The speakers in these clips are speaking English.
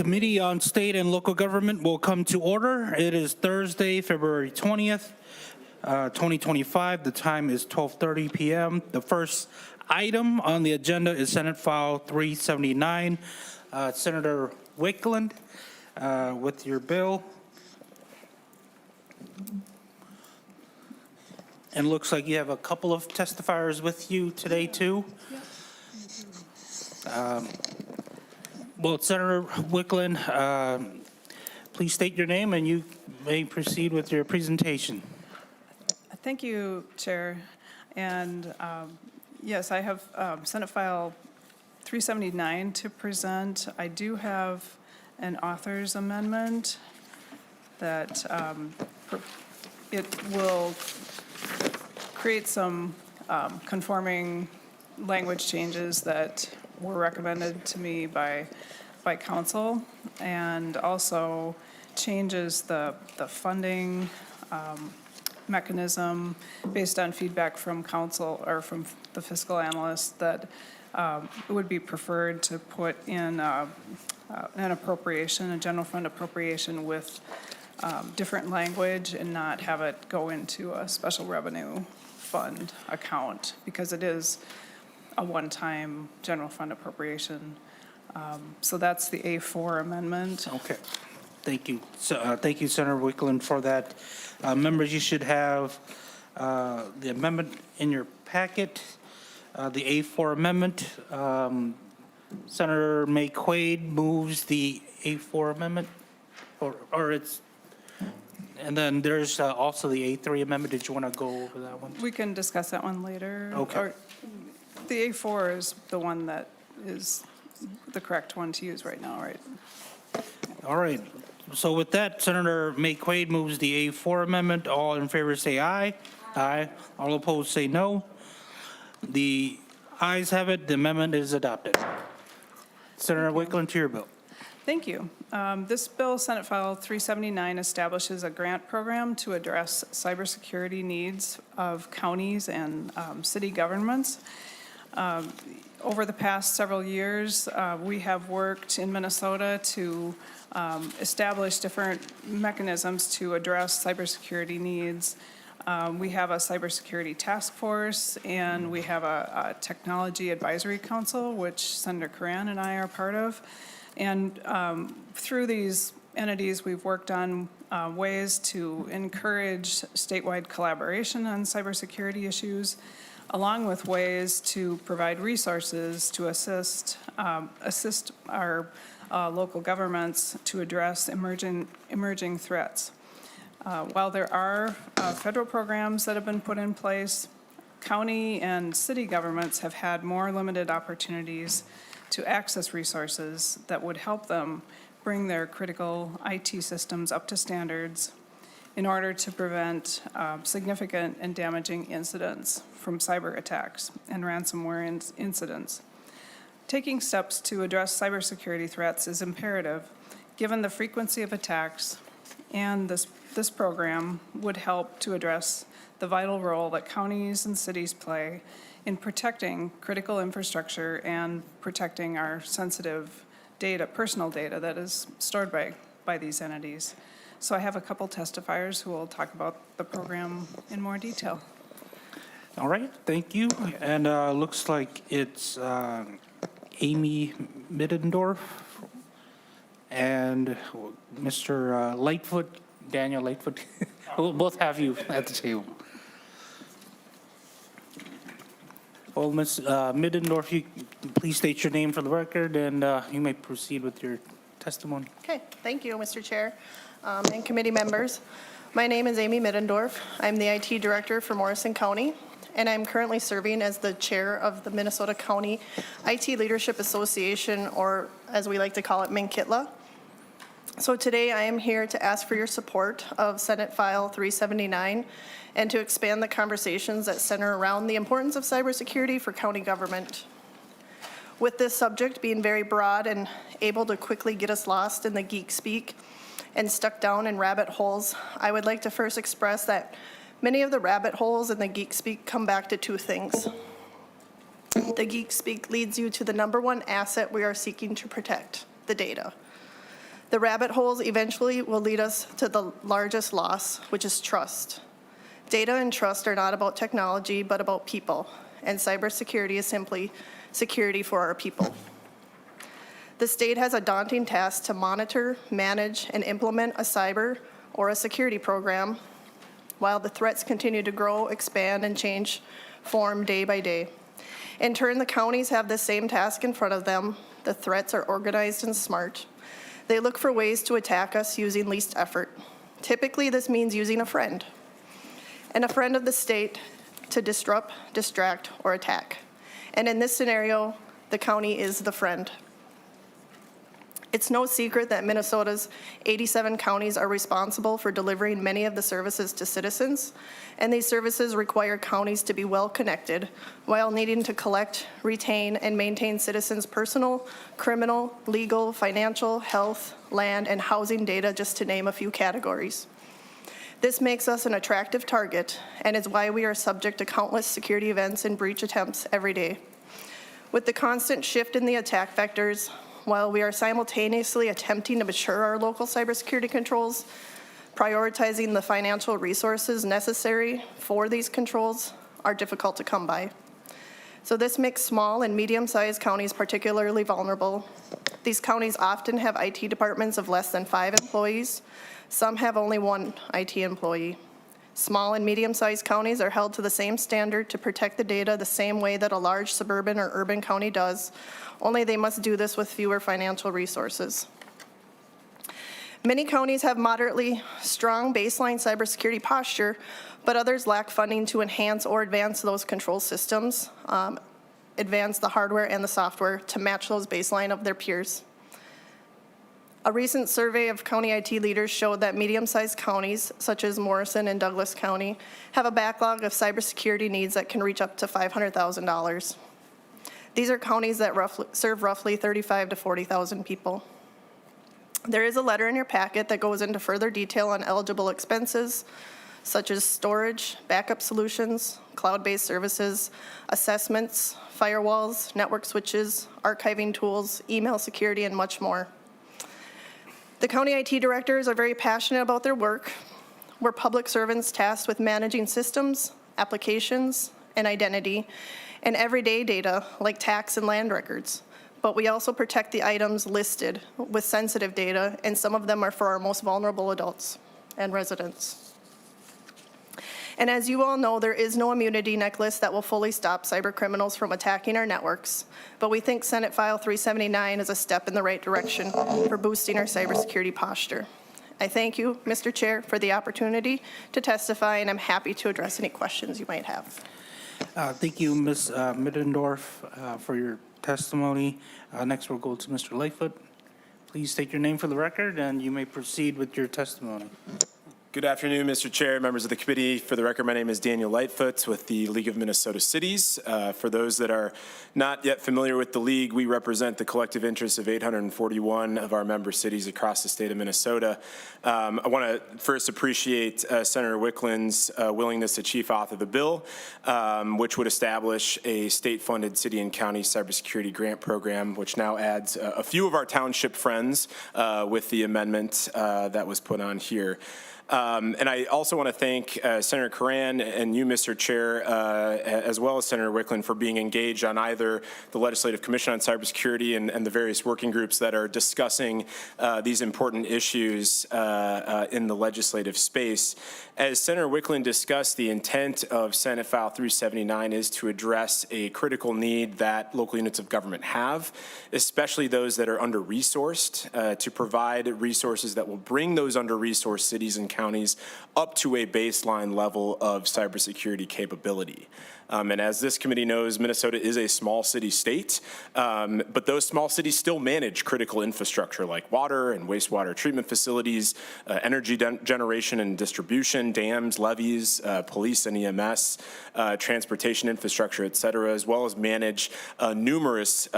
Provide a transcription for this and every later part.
Committee on State and Local Government will come to order. It is Thursday, February 20th, 2025. The time is 12:30 p.m. The first item on the agenda is Senate File 379. Senator Wiklund, with your bill. And looks like you have a couple of testifiers with you today, too. Well, Senator Wiklund, please state your name and you may proceed with your presentation. Thank you, Chair. And yes, I have Senate File 379 to present. I do have an author's amendment that it will create some conforming language changes that were recommended to me by council, and also changes the funding mechanism based on feedback from council or from the fiscal analyst that it would be preferred to put in an appropriation, a general fund appropriation with different language and not have it go into a special revenue fund account, because it is a one-time general fund appropriation. So that's the A4 amendment. Okay, thank you. So, thank you, Senator Wiklund, for that. Members, you should have the amendment in your packet, the A4 amendment. Senator McQuaid moves the A4 amendment, or it's, and then there's also the A3 amendment. Did you want to go over that one? We can discuss that one later. Okay. Or the A4 is the one that is the correct one to use right now, right? All right. So with that, Senator McQuaid moves the A4 amendment. All in favor say aye. Aye. All opposed say no. The ayes have it. The amendment is adopted. Senator Wiklund, to your bill. Thank you. This bill, Senate File 379, establishes a grant program to address cybersecurity needs of counties and city governments. Over the past several years, we have worked in Minnesota to establish different mechanisms to address cybersecurity needs. We have a cybersecurity task force, and we have a technology advisory council, which Senator Curran and I are part of. And through these entities, we've worked on ways to encourage statewide collaboration on cybersecurity issues, along with ways to provide resources to assist our local governments to address emerging threats. While there are federal programs that have been put in place, county and city governments have had more limited opportunities to access resources that would help them bring their critical IT systems up to standards in order to prevent significant and damaging incidents from cyber attacks and ransomware incidents. Taking steps to address cybersecurity threats is imperative, given the frequency of attacks, and this program would help to address the vital role that counties and cities play in protecting critical infrastructure and protecting our sensitive data, personal data that is stored by these entities. So I have a couple testifiers who will talk about the program in more detail. All right, thank you. And looks like it's Amy Middendorf and Mr. Lightfoot, Daniel Lightfoot. We'll both have you at the table. Well, Ms. Middendorf, you please state your name for the record, and you may proceed with your testimony. Okay, thank you, Mr. Chair and committee members. My name is Amy Middendorf. I'm the IT director for Morrison County, and I'm currently serving as the chair of the Minnesota County IT Leadership Association, or as we like to call it, MNCITLA. So today I am here to ask for your support of Senate File 379 and to expand the conversations that center around the importance of cybersecurity for county government. With this subject being very broad and able to quickly get us lost in the geek speak and stuck down in rabbit holes, I would like to first express that many of the rabbit holes and the geek speak come back to two things. The geek speak leads you to the number one asset we are seeking to protect, the data. The rabbit holes eventually will lead us to the largest loss, which is trust. Data and trust are not about technology, but about people, and cybersecurity is simply security for our people. The state has a daunting task to monitor, manage, and implement a cyber or a security program while the threats continue to grow, expand, and change form day by day. In turn, the counties have the same task in front of them. The threats are organized and smart. They look for ways to attack us using least effort. Typically, this means using a friend, and a friend of the state to disrupt, distract, or attack. And in this scenario, the county is the friend. It's no secret that Minnesota's 87 counties are responsible for delivering many of the services to citizens, and these services require counties to be well connected while needing to collect, retain, and maintain citizens' personal, criminal, legal, financial, health, land, and housing data, just to name a few categories. This makes us an attractive target and is why we are subject to countless security events and breach attempts every day. With the constant shift in the attack vectors, while we are simultaneously attempting to mature our local cybersecurity controls, prioritizing the financial resources necessary for these controls are difficult to come by. So this makes small and medium-sized counties particularly vulnerable. These counties often have IT departments of less than 5 employees. Some have only 1 IT employee. Small and medium-sized counties are held to the same standard to protect the data the same way that a large suburban or urban county does, only they must do this with fewer financial resources. Many counties have moderately strong baseline cybersecurity posture, but others lack funding to enhance or advance those control systems, advance the hardware and the software to match those baseline of their peers. A recent survey of county IT leaders showed that medium-sized counties, such as Morrison and Douglas County, have a backlog of cybersecurity needs that can reach up to $500,000. These are counties that serve roughly 35,000 to 40,000 people. There is a letter in your packet that goes into further detail on eligible expenses, such as storage, backup solutions, cloud-based services, assessments, firewalls, network switches, archiving tools, email security, and much more. The county IT directors are very passionate about their work. We're public servants tasked with managing systems, applications, and identity, and everyday data like tax and land records. But we also protect the items listed with sensitive data, and some of them are for our most vulnerable adults and residents. And as you all know, there is no immunity necklace that will fully stop cyber criminals from attacking our networks, but we think Senate File 379 is a step in the right direction for boosting our cybersecurity posture. I thank you, Mr. Chair, for the opportunity to testify, and I'm happy to address any questions you might have. Thank you, Ms. Middendorf, for your testimony. Next, we'll go to Mr. Lightfoot. Please state your name for the record, and you may proceed with your testimony. Good afternoon, Mr. Chair, members of the committee. For the record, my name is Daniel Lightfoot with the League of Minnesota Cities. For those that are not yet familiar with the League, we represent the collective interests of 841 of our member cities across the state of Minnesota. I want to first appreciate Senator Wiklund's willingness to chief author the bill, which would establish a state-funded city and county cybersecurity grant program, which now adds a few of our township friends with the amendment that was put on here. And I also want to thank Senator Curran and you, Mr. Chair, as well as Senator Wiklund for being engaged on either the Legislative Commission on Cybersecurity and the various working groups that are discussing these important issues in the legislative space. As Senator Wiklund discussed, the intent of Senate File 379 is to address a critical need that local units of government have, especially those that are under-resourced, to provide resources that will bring those under-resourced cities and counties up to a baseline level of cybersecurity capability. And as this committee knows, Minnesota is a small city state, but those small cities still manage critical infrastructure like water and wastewater treatment facilities, energy generation and distribution, dams, levees, police and EMS, transportation infrastructure, et cetera, as well as manage numerous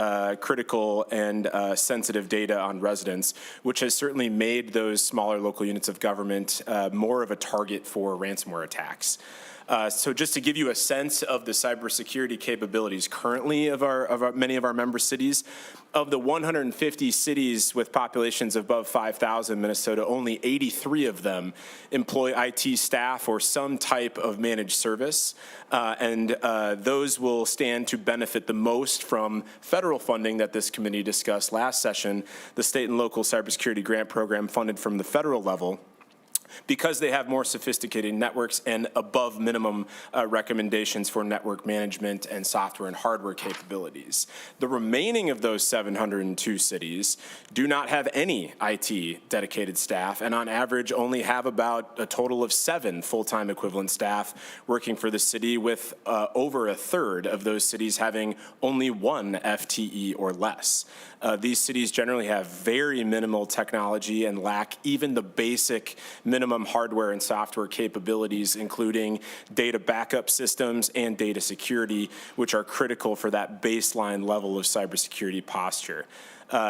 critical and sensitive data on residents, which has certainly made those smaller local units of government more of a target for ransomware attacks. So just to give you a sense of the cybersecurity capabilities currently of many of our member cities, of the 150 cities with populations above 5,000 in Minnesota, only 83 of them employ IT staff or some type of managed service. And those will stand to benefit the most from federal funding that this committee discussed last session, the state and local cybersecurity grant program funded from the federal level, because they have more sophisticated networks and above minimum recommendations for network management and software and hardware capabilities. The remaining of those 702 cities do not have any IT dedicated staff, and on average only have about a total of 7 full-time equivalent staff working for the city, with over a third of those cities having only 1 FTE or less. These cities generally have very minimal technology and lack even the basic minimum hardware and software capabilities, including data backup systems and data security, which are critical for that baseline level of cybersecurity posture.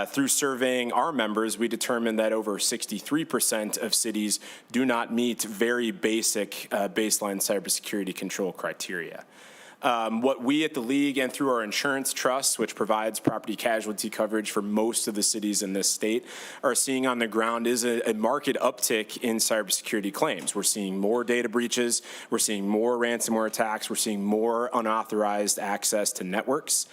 Through surveying our members, we determined that over 63% of cities do not meet very basic baseline cybersecurity control criteria. What we at the League and through our insurance trust, which provides property casualty coverage for most of the cities in this state, are seeing on the ground is a market uptick in cybersecurity claims. We're seeing more data breaches, we're seeing more ransomware attacks, we're seeing more unauthorized access to networks.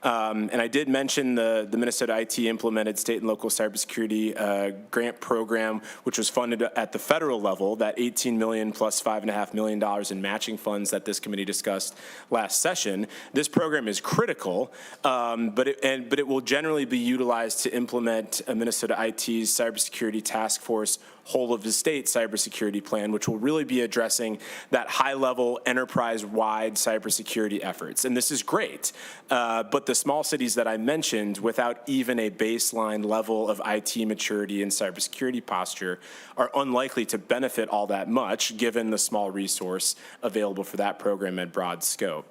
And I did mention the Minnesota IT implemented state and local cybersecurity grant program, which was funded at the federal level, that $18 million plus $5.5 million in matching funds that this committee discussed last session. This program is critical, but it will generally be utilized to implement a Minnesota IT's cybersecurity task force whole of the state cybersecurity plan, which will really be addressing that high-level enterprise-wide cybersecurity efforts. And this is great, but the small cities that I mentioned, without even a baseline level of IT maturity and cybersecurity posture, are unlikely to benefit all that much, given the small resource available for that program at broad scope.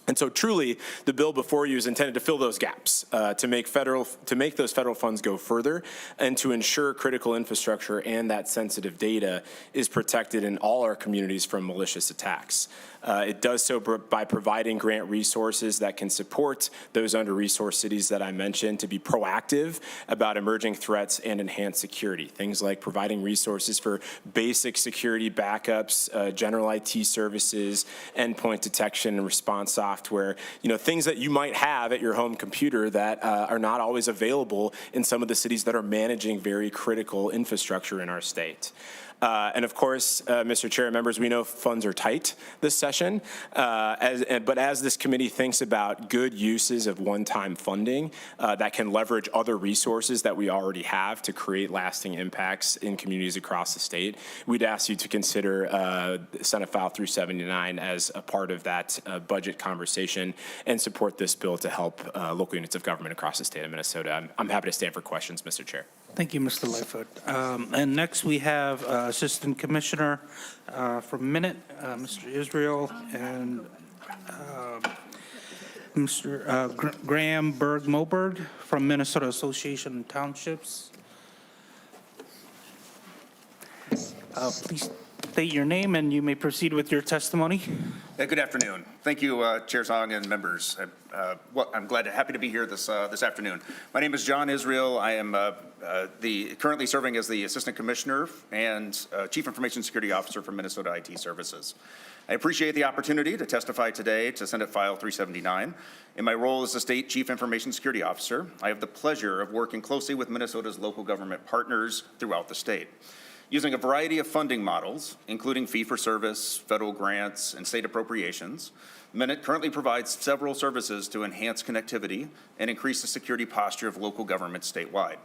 And so truly, the bill before you is intended to fill those gaps, to make those federal funds go further, and to ensure critical infrastructure and that sensitive data is protected in all our communities from malicious attacks. It does so by providing grant resources that can support those under-resourced cities that I mentioned to be proactive about emerging threats and enhance security. Things like providing resources for basic security backups, general IT services, endpoint detection and response software, things that you might have at your home computer that are not always available in some of the cities that are managing very critical infrastructure in our state. And of course, Mr. Chair and members, we know funds are tight this session, but as this committee thinks about good uses of one-time funding that can leverage other resources that we already have to create lasting impacts in communities across the state, we'd ask you to consider Senate File 379 as a part of that budget conversation and support this bill to help local units of government across the state of Minnesota. I'm happy to stand for questions, Mr. Chair. Thank you, Mr. Lightfoot. And next we have Assistant Commissioner from Minute, Mr. Israel, and Mr. Graham Berg-Moberg from Minnesota Association of Townships. Please state your name and you may proceed with your testimony. Good afternoon. Thank you, Chair Zong and members. I'm happy to be here this afternoon. My name is John Israel. I am currently serving as the Assistant Commissioner and Chief Information Security Officer for Minnesota IT Services. I appreciate the opportunity to testify today to Senate File 379. In my role as the State Chief Information Security Officer, I have the pleasure of working closely with Minnesota's local government partners throughout the state. Using a variety of funding models, including fee-for-service, federal grants, and state appropriations, Minute currently provides several services to enhance connectivity and increase the security posture of local governments statewide.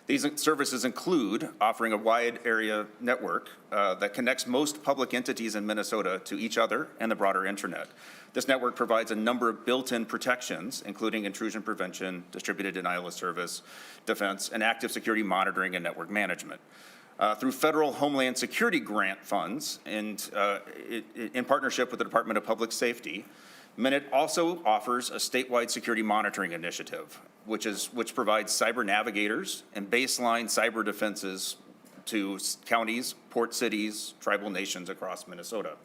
These services include offering a wide area network that connects most public entities in Minnesota to each other and the broader internet. This network provides a number of built-in protections, including intrusion prevention, distributed denial of service, defense, and active security monitoring and network management. Through federal Homeland Security grant funds and in partnership with the Department of Public Safety, Minute also offers a statewide security monitoring initiative, which provides cyber navigators and baseline cyber defenses to counties, port cities, tribal nations across Minnesota.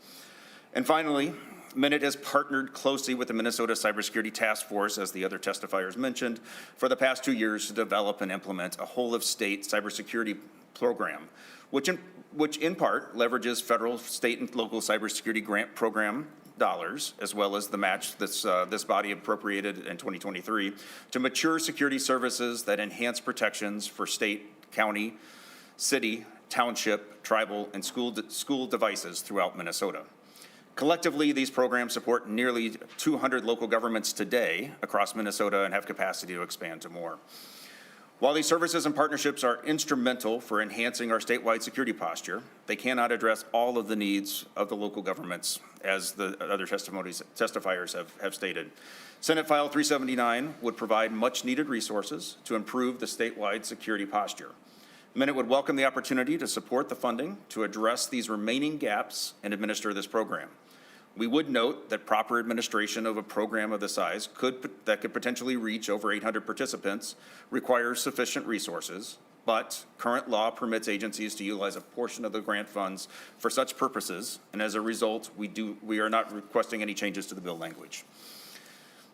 And finally, Minute has partnered closely with the Minnesota Cybersecurity Task Force, as the other testifiers mentioned, for the past 2 years to develop and implement a whole-of-state cybersecurity program, which in part leverages federal, state, and local cybersecurity grant program dollars, as well as the match this body appropriated in 2023, to mature security services that enhance protections for state, county, city, township, tribal, and school devices throughout Minnesota. Collectively, these programs support nearly 200 local governments today across Minnesota and have capacity to expand to more. While these services and partnerships are instrumental for enhancing our statewide security posture, they cannot address all of the needs of the local governments, as the other testifiers have stated. Senate File 379 would provide much-needed resources to improve the statewide security posture. Minute would welcome the opportunity to support the funding to address these remaining gaps and administer this program. We would note that proper administration of a program of this size that could potentially reach over 800 participants requires sufficient resources, but current law permits agencies to utilize a portion of the grant funds for such purposes, and as a result, we are not requesting any changes to the bill language.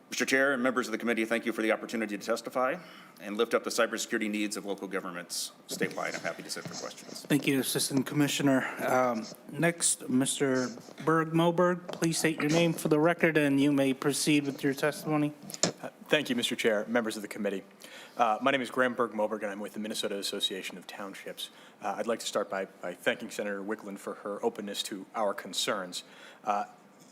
Mr. Chair and members of the committee, thank you for the opportunity to testify and lift up the cybersecurity needs of local governments statewide. I'm happy to sit for questions. Thank you, Assistant Commissioner. Next, Mr. Moberg, please state your name for the record, and you may proceed with your testimony. Thank you, Mr. Chair, members of the committee. My name is Graham Moberg, and I'm with the Minnesota Association of Townships. I'd like to start by thanking Senator Wiklund for her openness to our concerns.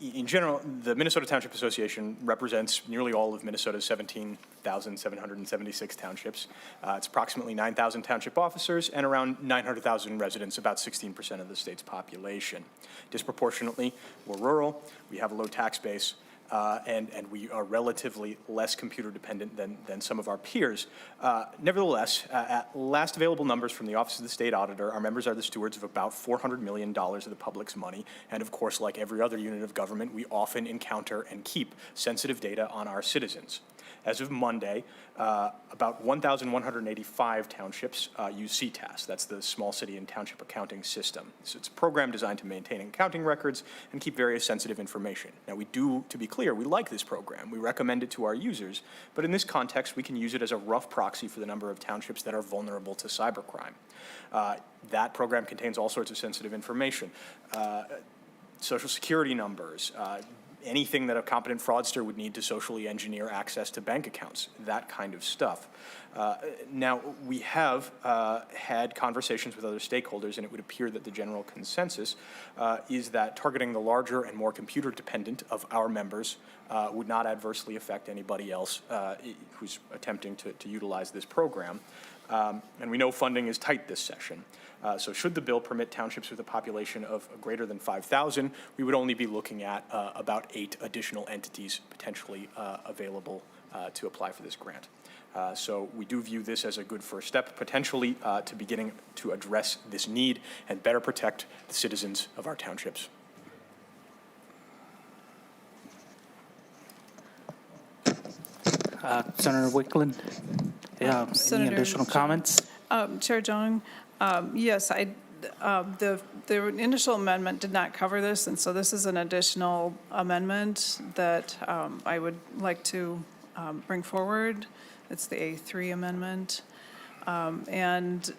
In general, the Minnesota Township Association represents nearly all of Minnesota's 17,776 townships. It's approximately 9,000 township officers and around 900,000 residents, about 16% of the state's population. Disproportionately, we're rural, we have a low tax base, and we are relatively less computer dependent than some of our peers. Nevertheless, at last available numbers from the Office of the State Auditor, our members are the stewards of about $400 million of the public's money. And of course, like every other unit of government, we often encounter and keep sensitive data on our citizens. As of Monday, about 1,185 townships use CTAS. That's the Small City and Township Accounting System. So it's a program designed to maintain accounting records and keep various sensitive information. Now, to be clear, we like this program. We recommend it to our users. But in this context, we can use it as a rough proxy for the number of townships that are vulnerable to cybercrime. That program contains all sorts of sensitive information. Social security numbers, anything that a competent fraudster would need to socially engineer access to bank accounts, that kind of stuff. Now, we have had conversations with other stakeholders, and it would appear that the general consensus is that targeting the larger and more computer-dependent of our members would not adversely affect anybody else who's attempting to utilize this program. And we know funding is tight this session. So should the bill permit townships with a population of greater than 5,000, we would only be looking at about 8 additional entities potentially available to apply for this grant. So we do view this as a good first step, potentially to beginning to address this need and better protect the citizens of our townships. Senator Wiklund, any Senator additional comments? Chair Jong, yes, the initial amendment did not cover this, and so this is an additional amendment that I would like to bring forward. It's the A3 amendment. And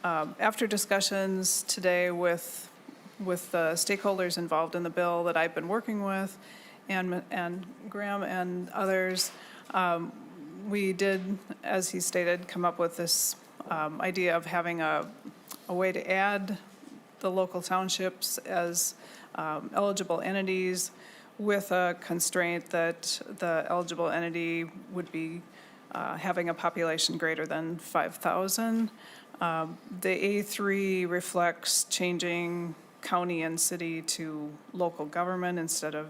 after discussions today with the stakeholders involved in the bill that I've been working with, and Graham and others, we did, as he stated, come up with this idea of having a way to add the local townships as eligible entities, with a constraint that the eligible entity would be having a population greater than 5,000. The A3 reflects changing county and city to local government instead of,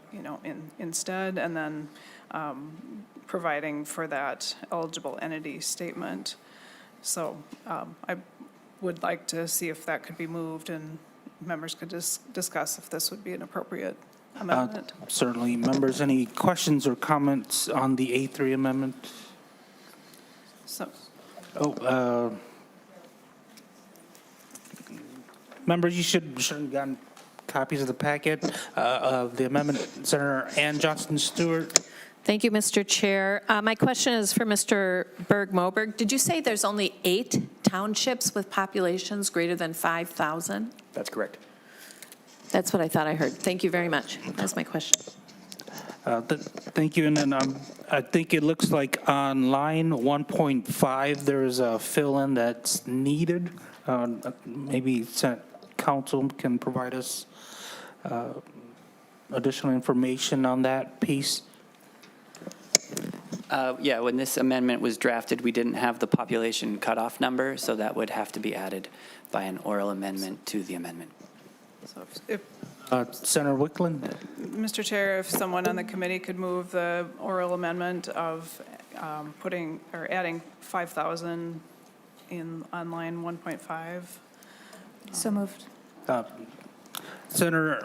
instead, and then providing for that eligible entity statement. So I would like to see if that could be moved, and members could discuss if this would be an appropriate amendment. Certainly. Members, any questions or comments on the A3 amendment? So, Members, you should have gotten copies of the packet of the amendment. Senator Ann Johnston Stewart. Thank you, Mr. Chair. My question is for Mr. Berg-Moberg. Did you say there's only 8 townships with populations greater than 5,000? That's correct. That's what I thought I heard. Thank you very much. That's my question. Thank you. And then I think it looks like on line 1.5, there's a fill-in that's needed. Maybe Senate Council can provide us additional information on that piece. Yeah, when this amendment was drafted, we didn't have the population cutoff number, so that would have to be added by an oral amendment to the amendment. So if, Senator Wiklund. Mr. Chair, if someone on the committee could move the oral amendment of putting, or adding 5,000 on line 1.5. So moved. Senator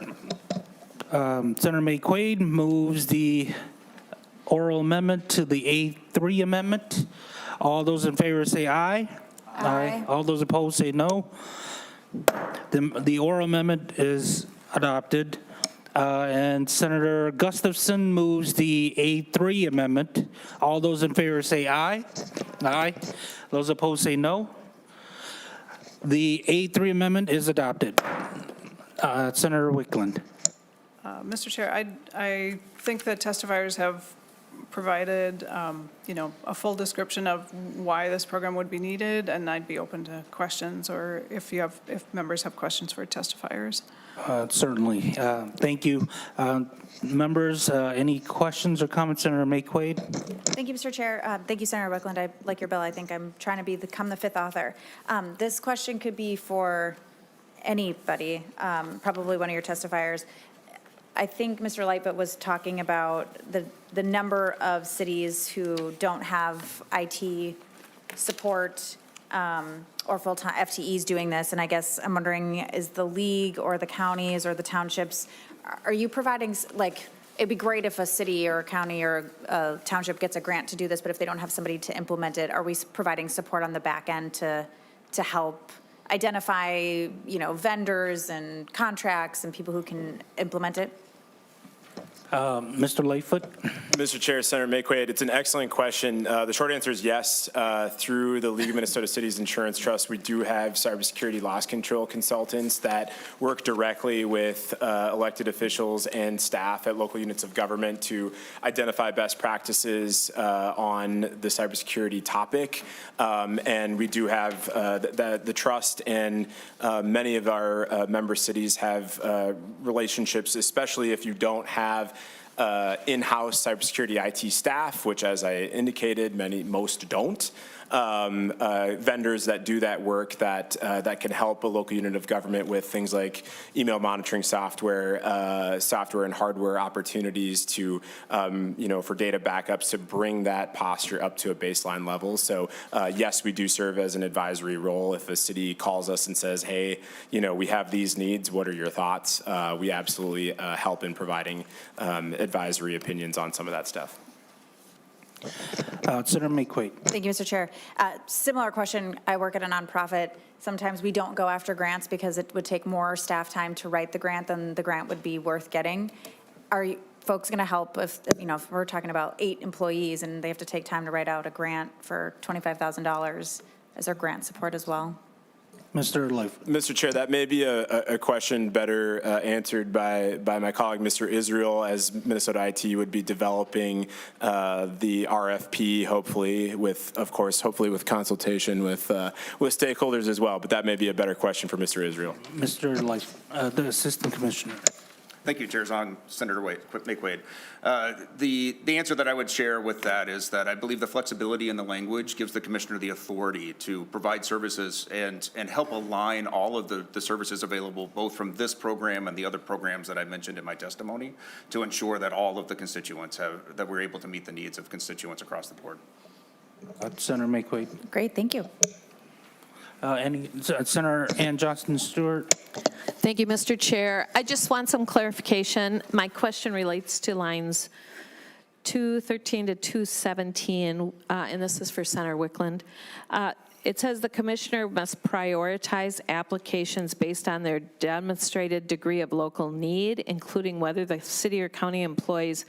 McQuaid moves the oral amendment to the A3 amendment. All those in favor say aye. Aye. All those opposed say no. The oral amendment is adopted. And Senator Gustafson moves the A3 amendment. All those in favor say aye. Aye. Those opposed say no. The A3 amendment is adopted. Senator Wiklund. Mr. Chair, I think that testifiers have provided, a full description of why this program would be needed, and I'd be open to questions, or if members have questions for testifiers. Certainly. Thank you. Members, any questions or comments, Senator McQuaid? Thank you, Mr. Chair. Thank you, Senator Wiklund. I like your bill. I think I'm trying to become the 5th author. This question could be for anybody, probably one of your testifiers. I think Mr. Lightfoot was talking about the number of cities who don't have IT support or full-time FTEs doing this, and I guess I'm wondering, is the league or the counties or the townships, are you providing, like, it'd be great if a city or a county or a township gets a grant to do this, but if they don't have somebody to implement it, are we providing support on the back end to help identify, vendors and contracts and people who can implement it? Mr. Lightfoot? Mr. Chair, Senator McQuaid, it's an excellent question. The short answer is yes. Through the League of Minnesota Cities Insurance Trust, we do have cybersecurity loss control consultants that work directly with elected officials and staff at local units of government to identify best practices on the cybersecurity topic. And we do have the trust, and many of our member cities have relationships, especially if you don't have in-house cybersecurity IT staff, which, as I indicated, most don't. Vendors that do that work that can help a local unit of government with things like email monitoring software, and hardware opportunities to, for data backups to bring that posture up to a baseline level. So yes, we do serve as an advisory role. If a city calls us and says, hey, we have these needs, what are your thoughts? We absolutely help in providing advisory opinions on some of that stuff. Senator McQuaid. Thank you, Mr. Chair. Similar question. I work at a nonprofit. Sometimes we don't go after grants because it would take more staff time to write the grant than the grant would be worth getting. Are you folks going to help if we're talking about 8 employees and they have to take time to write out a grant for $25,000? Is there grant support as well? Mr. Lightfoot. Mr. Chair, that may be a question better answered by my colleague, Mr. Israel, as Minnesota IT would be developing the RFP, hopefully with consultation with stakeholders as well. But that may be a better question for Mr. Israel. Mr. Lightfoot, the Assistant Commissioner. Thank you, Chair Zong, Senator McQuaid. The answer that I would share with that is that I believe the flexibility in the language gives the commissioner the authority to provide services and help align all of the services available, both from this program and the other programs that I mentioned in my testimony, to ensure that all of the constituents that we're able to meet the needs of constituents across the board. Senator McQuaid. Great, thank you. Senator Ann Johnston Stewart. Thank you, Mr. Chair. I just want some clarification. My question relates to lines 213 to 217, and this is for Senator Wiklund. it says the commissioner must prioritize applications based on their demonstrated degree of local need, including whether the city or county employs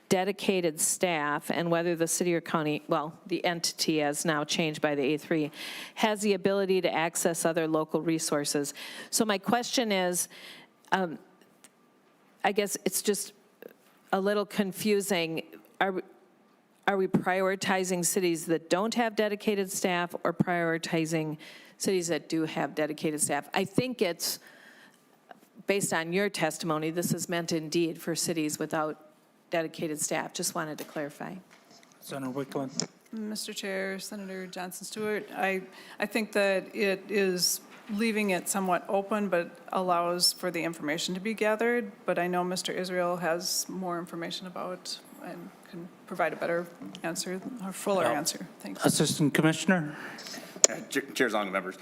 dedicated staff and whether the city or county, well, the entity as now changed by the A3, has the ability to access other local resources. So my question is, I guess it's just a little confusing. Are we prioritizing cities that don't have dedicated staff or prioritizing cities that do have dedicated staff? I think it's, based on your testimony, this is meant indeed for cities without dedicated staff. Just wanted to clarify. Senator Wiklund. Mr. Chair, Senator Johnson Stewart, I think that it is leaving it somewhat open, but allows for the information to be gathered. But I know Mr. Israel has more information about and can provide a better answer, or fuller answer. Thanks. Assistant Commissioner. Chair Zong, members,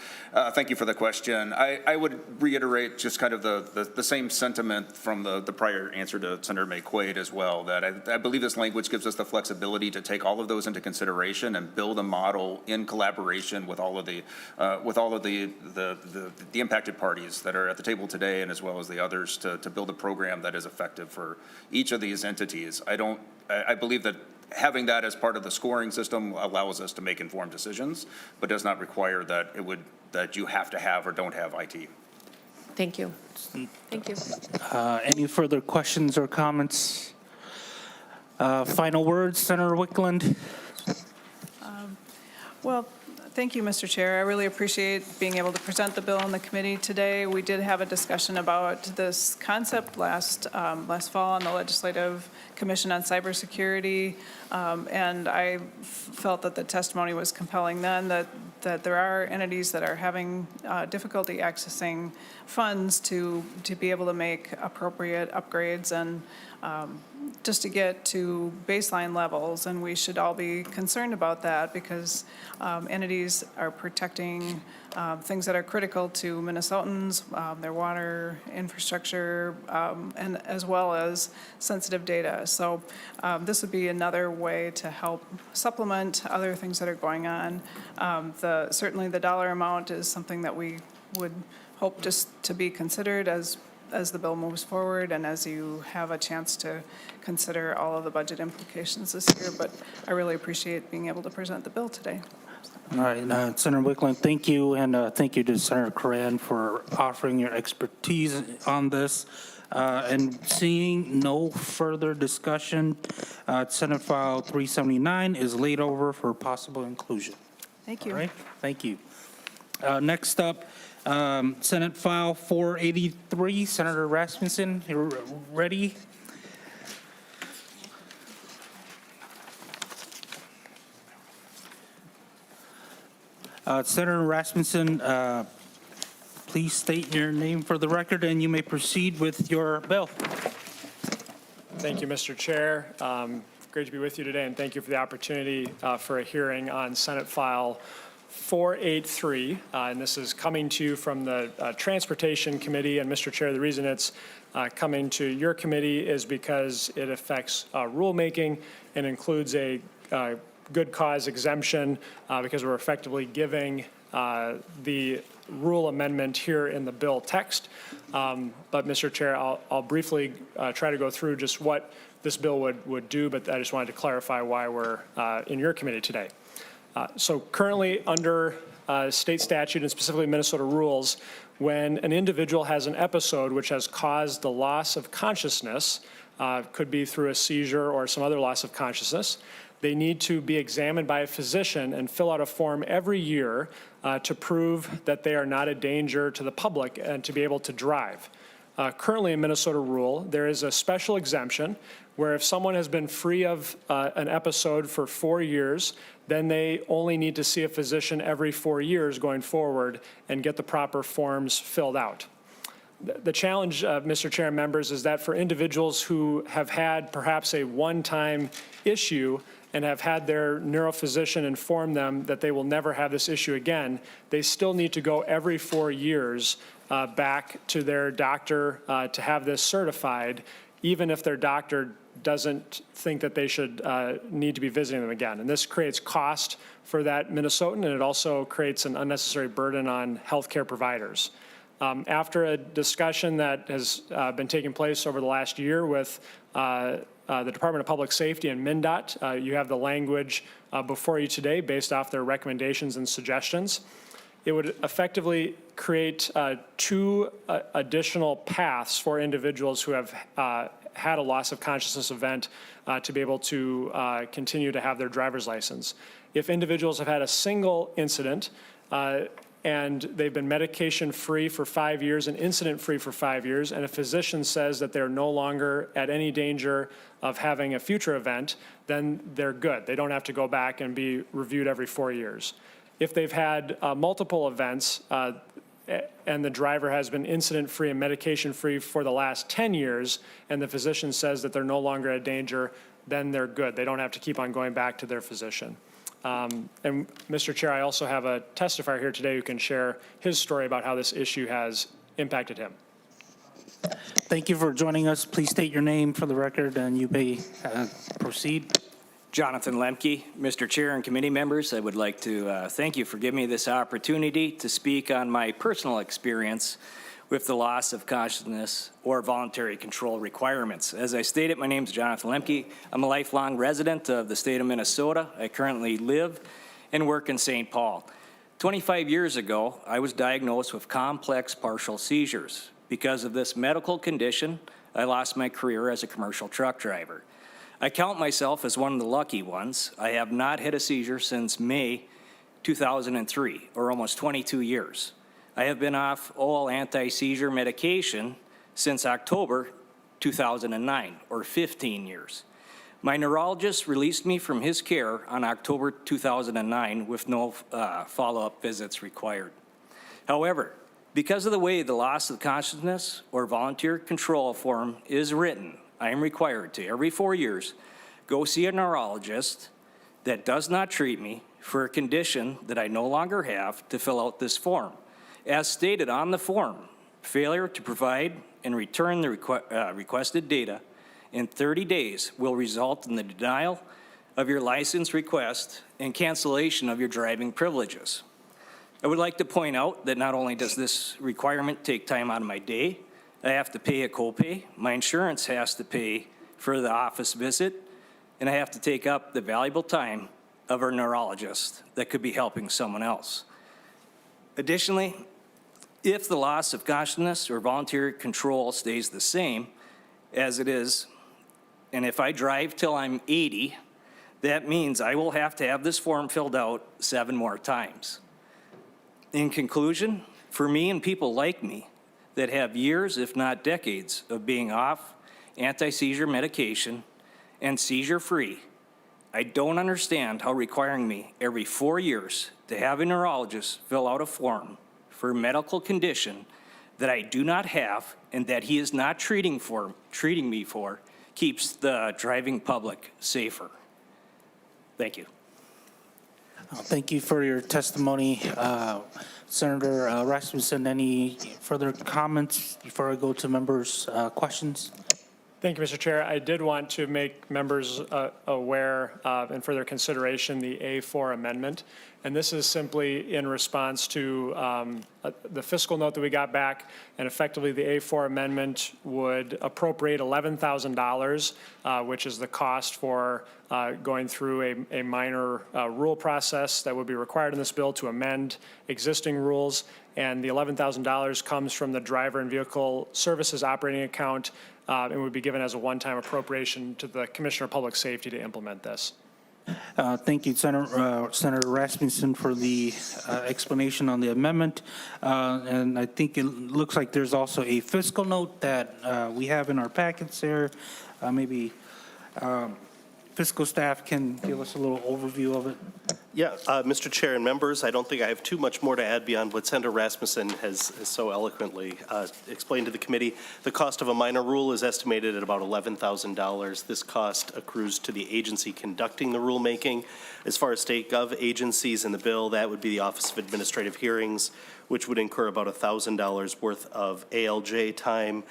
thank you for the question. I would reiterate just kind of the same sentiment from the prior answer to Senator McQuaid as well, that I believe this language gives us the flexibility to take all of those into consideration and build a model in collaboration with all of the impacted parties that are at the table today, and as well as the others, to build a program that is effective for each of these entities. I believe that having that as part of the scoring system allows us to make informed decisions, but does not require that you have to have or don't have IT. Thank you. Thank you. Any further questions or comments? Final words, Senator Wiklund. Well, thank you, Mr. Chair. I really appreciate being able to present the bill in the committee today. We did have a discussion about this concept last fall on the Legislative Commission on Cybersecurity, and I felt that the testimony was compelling then, that there are entities that are having difficulty accessing funds to be able to make appropriate upgrades and just to get to baseline levels, and we should all be concerned about that because entities are protecting things that are critical to Minnesotans, their water infrastructure, and as well as sensitive data. So this would be another way to help supplement other things that are going on. Certainly the dollar amount is something that we would hope just to be considered as the bill moves forward and as you have a chance to consider all of the budget implications this year. But I really appreciate being able to present the bill today. All right, Senator Wiklund, thank you, and thank you to Senator Coran for offering your expertise on this. And seeing no further discussion, Senate File 379 is laid over for possible inclusion. Thank you. All right, thank you. Next up, Senate File 483, Senator Rasmusson, you're ready? Senator Rasmusson, please state your name for the record, and you may proceed with your bill. Thank you, Mr. Chair. Great to be with you today, and thank you for the opportunity for a hearing on Senate File 483, and this is coming to you from the Transportation Committee. And Mr. Chair, the reason it's coming to your committee is because it affects rulemaking and includes a good cause exemption because we're effectively giving the rule amendment here in the bill text. But Mr. Chair, I'll briefly try to go through just what this bill would do, but I just wanted to clarify why we're in your committee today. So currently under state statute and specifically Minnesota rules, when an individual has an episode which has caused the loss of consciousness, could be through a seizure or some other loss of consciousness, they need to be examined by a physician and fill out a form every year to prove that they are not a danger to the public and to be able to drive. Currently in Minnesota rule, there is a special exemption where if someone has been free of an episode for 4 years, then they only need to see a physician every 4 years going forward and get the proper forms filled out. The challenge, Mr. Chair and members, is that for individuals who have had perhaps a one-time issue and have had their neurophysician inform them that they will never have this issue again, they still need to go every 4 years back to their doctor to have this certified, even if their doctor doesn't think that they should need to be visiting them again. And this creates cost for that Minnesotan, and it also creates an unnecessary burden on healthcare providers. After a discussion that has been taking place over the last year with the Department of Public Safety and MnDOT, you have the language before you today based off their recommendations and suggestions. It would effectively create 2 additional paths for individuals who have had a loss of consciousness event to be able to continue to have their driver's license. If individuals have had a single incident and they've been medication-free for 5 years and incident-free for 5 years, and a physician says that they're no longer at any danger of having a future event, then they're good. They don't have to go back and be reviewed every 4 years. If they've had multiple events and the driver has been incident-free and medication-free for the last 10 years, and the physician says that they're no longer a danger, then they're good. They don't have to keep on going back to their physician. And Mr. Chair, I also have a testifier here today who can share his story about how this issue has impacted him. Thank you for joining us. Please state your name for the record, and you may proceed. Jonathan Lemke, Mr. Chair and committee members, I would like to thank you for giving me this opportunity to speak on my personal experience with the loss of consciousness or voluntary control requirements. As I stated, my name is Jonathan Lemke. I'm a lifelong resident of the state of Minnesota. I currently live and work in St. Paul. 25 years ago, I was diagnosed with complex partial seizures. Because of this medical condition, I lost my career as a commercial truck driver. I count myself as one of the lucky ones. I have not had a seizure since May 2003, or almost 22 years. I have been off all anti-seizure medication since October 2009, or 15 years. My neurologist released me from his care on October 2009 with no follow-up visits required. However, because of the way the loss of consciousness or volunteer control form is written, I am required to, every 4 years, go see a neurologist that does not treat me for a condition that I no longer have to fill out this form. As stated on the form, failure to provide and return the requested data in 30 days will result in the denial of your license request and cancellation of your driving privileges. I would like to point out that not only does this requirement take time out of my day, I have to pay a copay, my insurance has to pay for the office visit, and I have to take up the valuable time of a neurologist that could be helping someone else. Additionally, if the loss of consciousness or voluntary control stays the same as it is, and if I drive till I'm 80, that means I will have to have this form filled out 7 more times. In conclusion, for me and people like me that have years, if not decades, of being off anti-seizure medication and seizure-free, I don't understand how requiring me every 4 years to have a neurologist fill out a form for a medical condition that I do not have and that he is not treating me for keeps the driving public safer. Thank you. Thank you for your testimony. Senator Rasmusson, any further comments before I go to members' questions? Thank you, Mr. Chair. I did want to make members aware of, and further consideration, the A4 amendment. And this is simply in response to the fiscal note that we got back, and effectively the A4 amendment would appropriate $11,000, which is the cost for going through a minor rule process that would be required in this bill to amend existing rules. And the $11,000 comes from the driver and vehicle services operating account and would be given as a one-time appropriation to the Commissioner of Public Safety to implement this. Thank you, Senator Rasmussen, for the explanation on the amendment. And I think it looks like there's also a fiscal note that we have in our packets here. Maybe fiscal staff can give us a little overview of it. Yeah, Mr. Chair and members, I don't think I have too much more to add beyond what Senator Rasmusson has so eloquently explained to the committee. The cost of a minor rule is estimated at about $11,000. This cost accrues to the agency conducting the rulemaking. As far as state gov agencies in the bill, that would be the Office of Administrative Hearings, which would incur about $1,000 worth of ALJ time,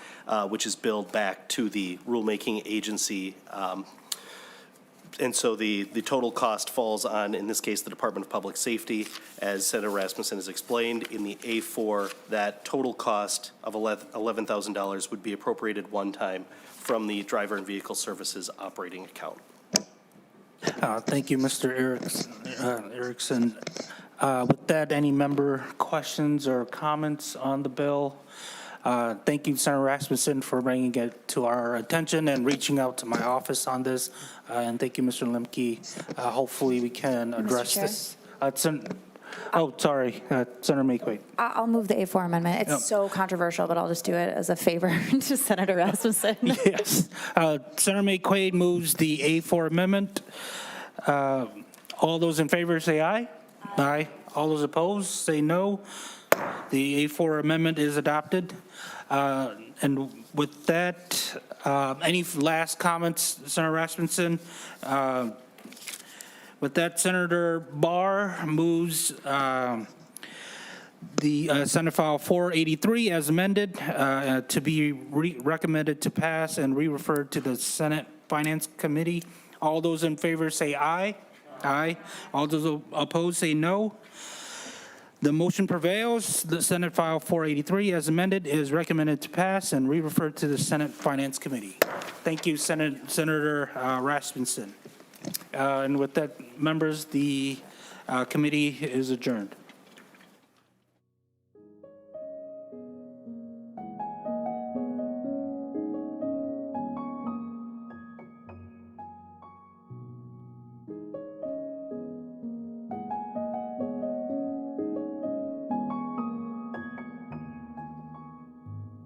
which is billed back to the rulemaking agency. And so the total cost falls on, in this case, the Department of Public Safety. As Senator Rasmusson has explained, in the A4, that total cost of $11,000 would be appropriated one time from the Driver and Vehicle Services operating account. Thank you, Mr. Erickson. With that, any member questions or comments on the bill? Thank you, Senator Rasmusson, for bringing it to our attention and reaching out to my office on this. And thank you, Mr. Lemke. Hopefully we can address Chair? this. Sorry, Senator McQuaid. I'll move the A4 amendment. It's Yep. so controversial, but I'll just do it as a favor to Senator Rasmussen. Yes. Senator McQuaid moves the A4 amendment. All those in favor say aye. Aye. All those opposed say no. The A4 amendment is adopted. And with that, any last comments, Senator Rasmussen? With that, Senator Barr moves the Senate File 483 as amended to be recommended to pass and re-referred to the Senate Finance Committee. All those in favor say aye. Aye. All those opposed say no. The motion prevails. The Senate File 483 as amended is recommended to pass and re-referred to the Senate Finance Committee. Thank you, Senator Rasmussen. And with that, members, the committee is adjourned.